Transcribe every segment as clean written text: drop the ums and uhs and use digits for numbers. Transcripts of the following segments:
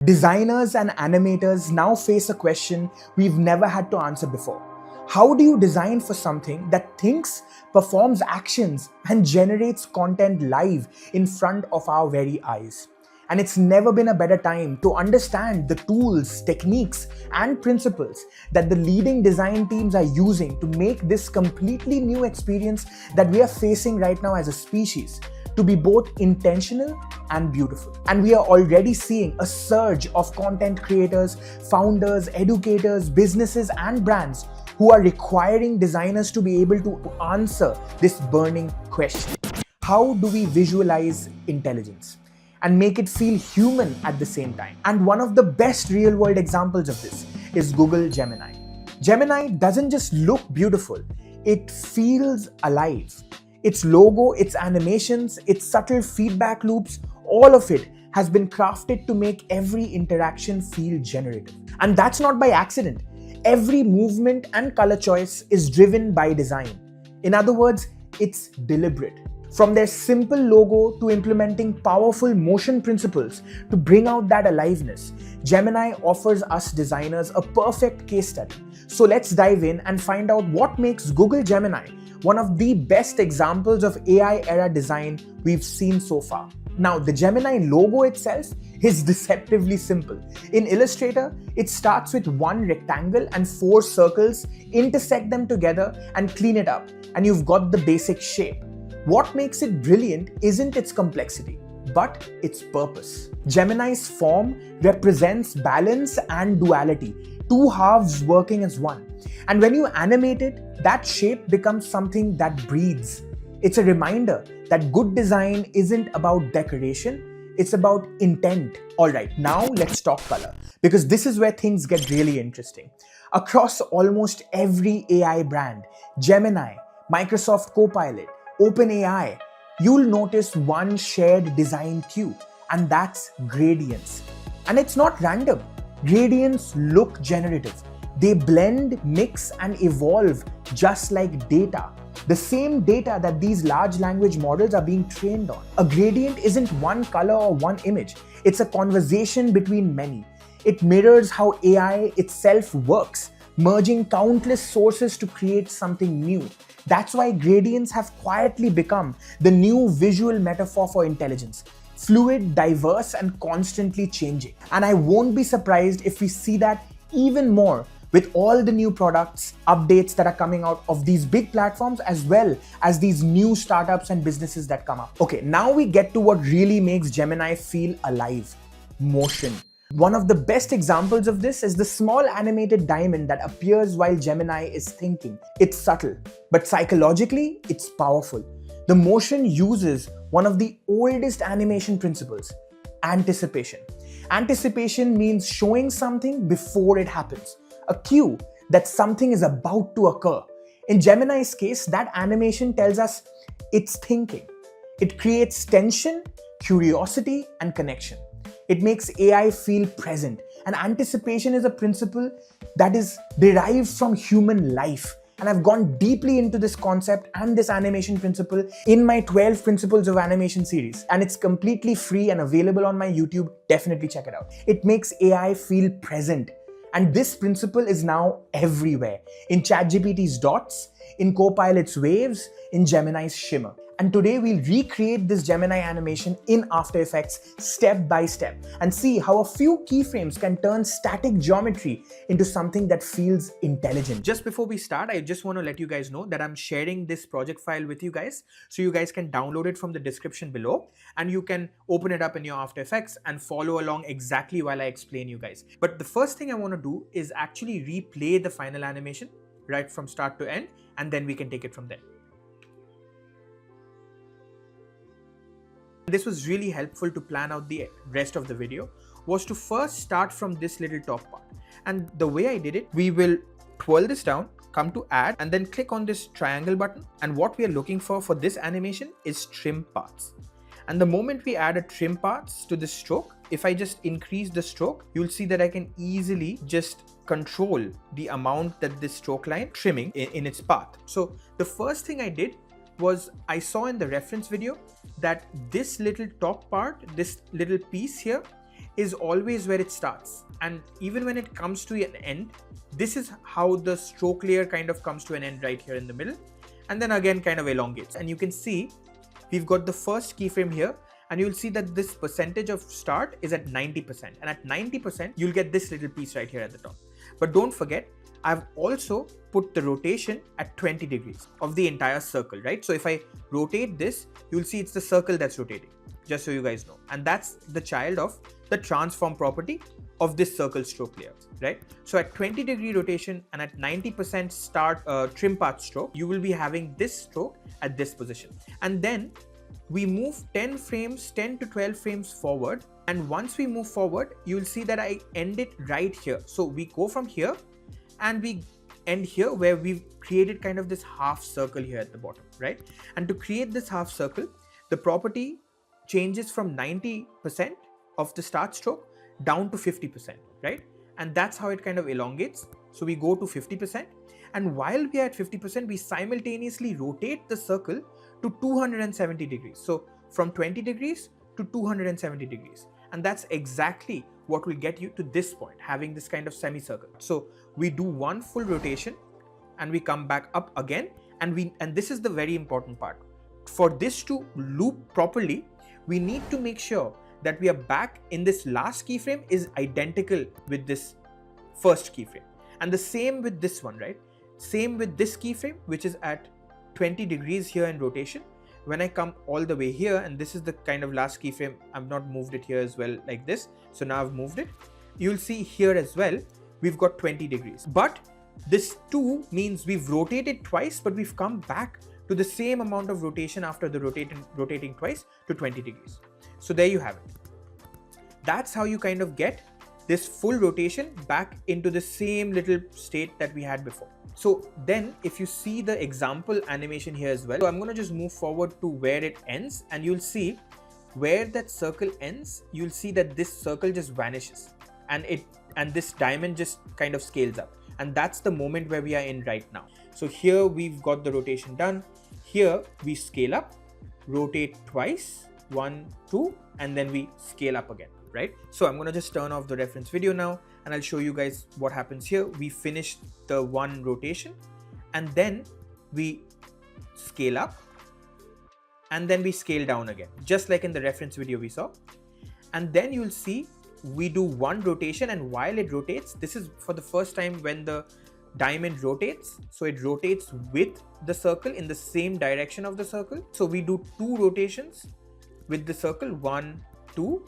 Designers and animators now face a question we've never had to answer before. How do you design for something that thinks, performs actions, and generates content live in front of our very eyes? And it's never been a better time to understand the tools, techniques, and principles that the leading design teams are using to make this completely new experience that we are facing right now as a species to be both intentional and beautiful. And we are already seeing a surge of content creators, founders, educators, businesses, and brands who are requiring designers to be able to answer this burning question. How do we visualize intelligence and make it feel human at the same time? And one of the best real-world examples of this is Google Gemini. Gemini doesn't just look beautiful, it feels alive. Its logo, its animations, its subtle feedback loops, all of it has been crafted to make every interaction feel generative. And that's not by accident. Every movement and color choice is driven by design. In other words, it's deliberate. From their simple logo to implementing powerful motion principles to bring out that aliveness, Gemini offers us designers a perfect case study. So let's dive in and find out what makes Google Gemini one of the best examples of AI era design we've seen so far. Now, the Gemini logo itself is deceptively simple. In Illustrator, it starts with one rectangle and four circles, intersect them together and clean it up, and you've got the basic shape. What makes it brilliant isn't its complexity, but its purpose. Gemini's form represents balance and duality, two halves working as one. And when you animate it, that shape becomes something that breathes. It's a reminder that good design isn't about decoration, it's about intent. Alright, now let's talk color, because this is where things get really interesting. Across almost every AI brand, Gemini, Microsoft Copilot, OpenAI, you'll notice one shared design cue, and that's gradients. And it's not random. Gradients look generative. They blend, mix, and evolve just like data. The same data that these large language models are being trained on. A gradient isn't one color or one image. It's a conversation between many. It mirrors how AI itself works, merging countless sources to create something new. That's why gradients have quietly become the new visual metaphor for intelligence. Fluid, diverse, and constantly changing. And I won't be surprised if we see that even more with all the new products, updates that are coming out of these big platforms, as well as these new startups and businesses that come up. Okay, now we get to what really makes Gemini feel alive: motion. One of the best examples of this is the small animated diamond that appears while Gemini is thinking. It's subtle, but psychologically, it's powerful. The motion uses one of the oldest animation principles: anticipation. Anticipation means showing something before it happens, a cue that something is about to occur. In Gemini's case, that animation tells us it's thinking. It creates tension, curiosity, and connection. It makes AI feel present. And anticipation is a principle that is derived from human life. And I've gone deeply into this concept and this animation principle in my 12 Principles of Animation series. And it's completely free and available on my YouTube. Definitely check it out. It makes AI feel present. And this principle is now everywhere. In ChatGPT's dots, in Copilot's waves, in Gemini's shimmer. And today we'll recreate this Gemini animation in After Effects step by step and see how a few keyframes can turn static geometry into something that feels intelligent. Just before we start, I just want to let you guys know that I'm sharing this project file with you guys, so you guys can download it from the description below and you can open it up in your After Effects and follow along exactly while I explain you guys. But the first thing I want to do is actually replay the final animation right from start to end, and then we can take it from there. This was really helpful to plan out the rest of the video, was to first start from this little top part. And the way I did it, we will twirl this down, come to add, and then click on this triangle button. And what we are looking for this animation is trim paths. And the moment we add a trim paths to this stroke, if I just increase the stroke, you'll see that I can easily just control the amount that this stroke line trimming in its path. So the first thing I did was I saw in the reference video that this little top part, this little piece here, is always where it starts. And even when it comes to an end, this is how the stroke layer kind of comes to an end right here in the middle. And then again kind of elongates. And you can see we've got the first keyframe here, and you'll see that this percentage of start is at 90%. And at 90%, you'll get this little piece right here at the top. But don't forget, I've also put the rotation at 20 degrees of the entire circle, right? So if I rotate this, you'll see it's the circle that's rotating, just so you guys know. And that's the child of the transform property of this circle stroke layer, right? So at 20 degree rotation and at 90% start trim path stroke, you will be having this stroke at this position. And then we move 10 to 12 frames forward. And once we move forward, you'll see that I end it right here. So we go from here and we end here where we've created kind of this half circle here at the bottom, right? And to create this half circle, the property changes from 90% of the start stroke down to 50%, right? And that's how it kind of elongates. So we go to 50%, and while we are at 50%, we simultaneously rotate the circle to 270 degrees. So from 20 degrees to 270 degrees. And that's exactly what will get you to this point, having this kind of semicircle. So we do one full rotation and we come back up again, and this is the very important part. For this to loop properly, we need to make sure that we are back in this last keyframe is identical with this first keyframe. And the same with this one, right? Same with this keyframe, which is at 20 degrees here in rotation. When I come all the way here, and this is the kind of last keyframe, I've not moved it here as well like this. So now I've moved it. You'll see here as well, we've got 20 degrees. But this 2 means we've rotated twice, but we've come back to the same amount of rotation after the rotating twice to 20 degrees. So there you have it. That's how you kind of get this full rotation back into the same little state that we had before. So then if you see the example animation here as well, so I'm going to just move forward to where it ends, and you'll see where that circle ends, you'll see that this circle just vanishes and this diamond just kind of scales up. And that's the moment where we are in right now. So here we've got the rotation done. Here we scale up, rotate twice, 1, 2, and then we scale up again, right? So I'm going to just turn off the reference video now, and I'll show you guys what happens here. We finish the one rotation, and then we scale up, and then we scale down again, just like in the reference video we saw. And then you'll see we do one rotation, and while it rotates, this is for the first time when the diamond rotates. So it rotates with the circle in the same direction of the circle. So we do 2 rotations with the circle, 1, 2,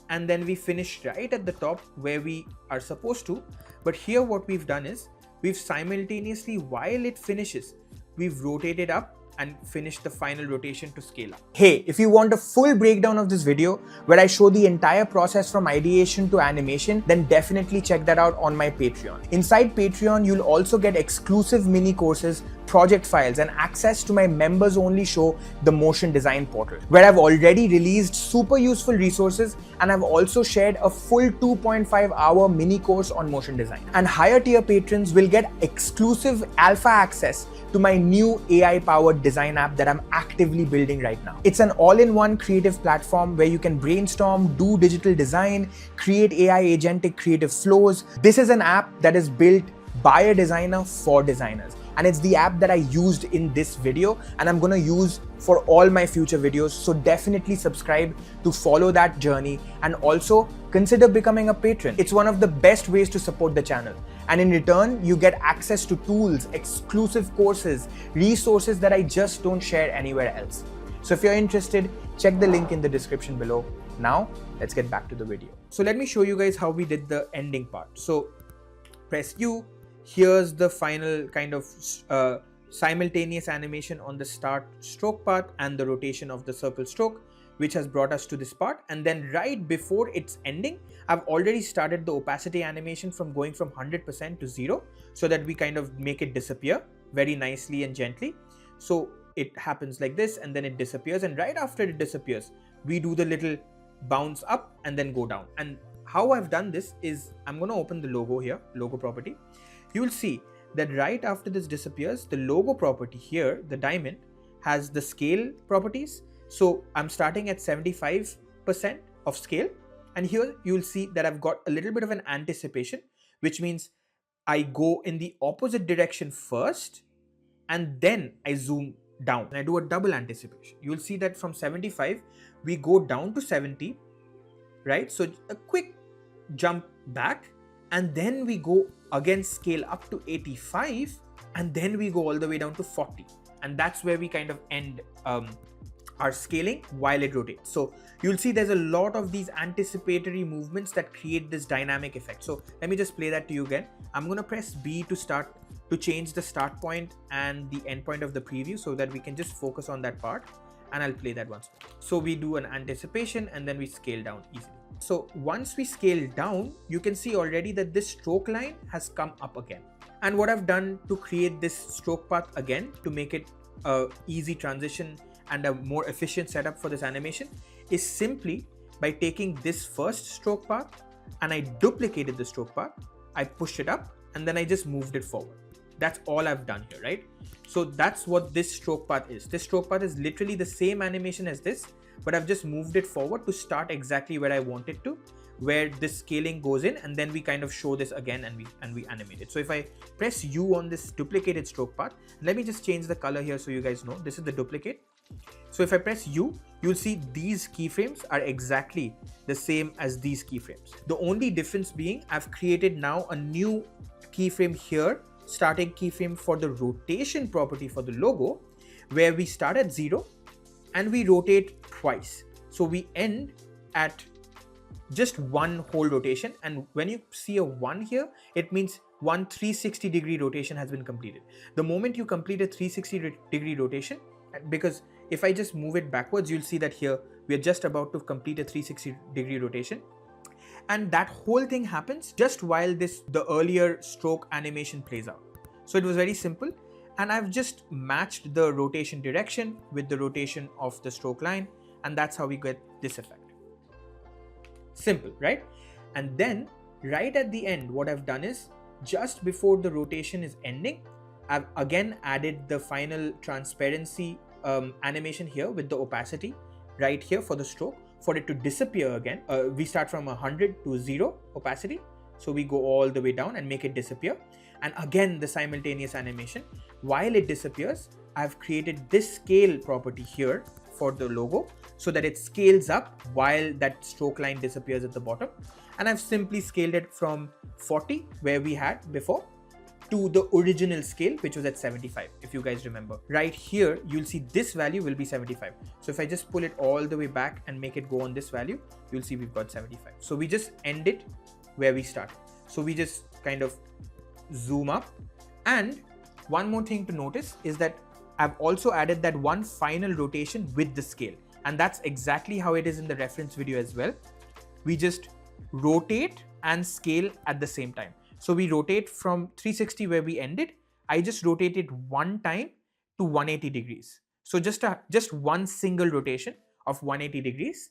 and then we finish right at the top where we are supposed to. But here what we've done is we've simultaneously, while it finishes, we've rotated up and finish the final rotation to scale up. Hey, if you want a full breakdown of this video where I show the entire process from ideation to animation, then definitely check that out on my Patreon. Inside Patreon, you'll also get exclusive mini courses, project files, and access to my members only show, the Motion Design Portal, where I've already released super useful resources, and I've also shared a full 2.5-hour mini course on motion design. And higher tier patrons will get exclusive alpha access to my new AI-powered design app that I'm actively building right now. It's an all-in-one creative platform where you can brainstorm, do digital design, create AI agentic creative flows. This is an app that is built by a designer for designers. And it's the app that I used in this video, and I'm gonna use for all my future videos. So definitely subscribe to follow that journey, and also consider becoming a patron. It's one of the best ways to support the channel. And in return, you get access to tools, exclusive courses, resources that I just don't share anywhere else. So if you're interested, check the link in the description below. Now, let's get back to the video. So let me show you guys how we did the ending part. So press U. Here's the final kind of simultaneous animation on the start stroke part and the rotation of the circle stroke, which has brought us to this part. And then right before it's ending, I've already started the opacity animation from going from 100% to 0, so that we kind of make it disappear very nicely and gently. So it happens like this, and then it disappears. And right after it disappears, we do the little bounce up and then go down. And how I've done this is I'm going to open the logo here, logo property. You will see that right after this disappears, the logo property here, the diamond, has the scale properties. So I'm starting at 75% of scale, And here you'll see that I've got a little bit of an anticipation, which means I go in the opposite direction first and then I zoom down and I do a double anticipation. You'll see that from 75, we go down to 70, right? So a quick jump back, and then we go again scale up to 85, and then we go all the way down to 40. And that's where we kind of end our scaling while it rotates. So you'll see there's a lot of these anticipatory movements that create this dynamic effect. So let me just play that to you again. I'm going to press B to change the start point and the end point of the preview so that we can just focus on that part, and I'll play that once. So we do an anticipation and then we scale down easily. So once we scale down, you can see already that this stroke line has come up again. And what I've done to create this stroke path again to make it a easy transition and a more efficient setup for this animation is simply by taking this first stroke path and I duplicated the stroke path, I pushed it up, and then I just moved it forward. That's all I've done here, right? So that's what this stroke path is. This stroke path is literally the same animation as this, but I've just moved it forward to start exactly where I want it to, where this scaling goes in, and then we kind of show this again and we animate it. So if I press U on this duplicated stroke path, let me just change the color here so you guys know this is the duplicate. So if I press U, you'll see these keyframes are exactly the same as these keyframes. The only difference being I've created now a new keyframe here, starting keyframe for the rotation property for the logo, where we start at 0 and we rotate twice. So we end at just one whole rotation, and when you see a 1 here, it means one 360-degree rotation has been completed. The moment you complete a 360-degree rotation, because if I just move it backwards, you'll see that here we are just about to complete a 360-degree rotation, and that whole thing happens just while the earlier stroke animation plays out. So it was very simple, and I've just matched the rotation direction with the rotation of the stroke line, and that's how we get this effect. Simple, right? And then right at the end, what I've done is just before the rotation is ending, I've again added the final transparency animation here with the opacity right here for the stroke, for it to disappear again. We start from 100 to 0 opacity. So we go all the way down and make it disappear. And again, the simultaneous animation. While it disappears, I've created this scale property here for the logo so that it scales up while that stroke line disappears at the bottom. And I've simply scaled it from 40, where we had before, to the original scale, which was at 75, if you guys remember. Right here, you'll see this value will be 75. So if I just pull it all the way back and make it go on this value, you'll see we've got 75. So we just end it where we started. So we just kind of zoom up. And one more thing to notice is that I've also added that one final rotation with the scale. And that's exactly how it is in the reference video as well. We just rotate and scale at the same time. So we rotate from 360 where we ended. I just rotated one time to 180 degrees. So just one single rotation of 180 degrees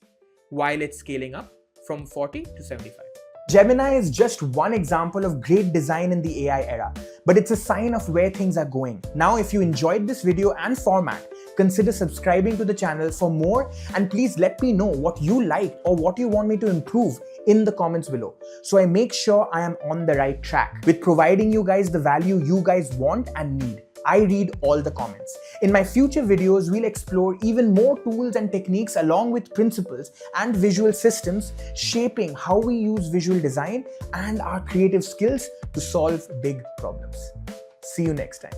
while it's scaling up from 40 to 75. Gemini is just one example of great design in the AI era, but it's a sign of where things are going. Now, if you enjoyed this video and format, consider subscribing to the channel for more, and please let me know what you like or what you want me to improve in the comments below, so I make sure I am on the right track with providing you guys the value you guys want and need. I read all the comments. In my future videos, we'll explore even more tools and techniques along with principles and visual systems shaping how we use visual design and our creative skills to solve big problems. See you next time.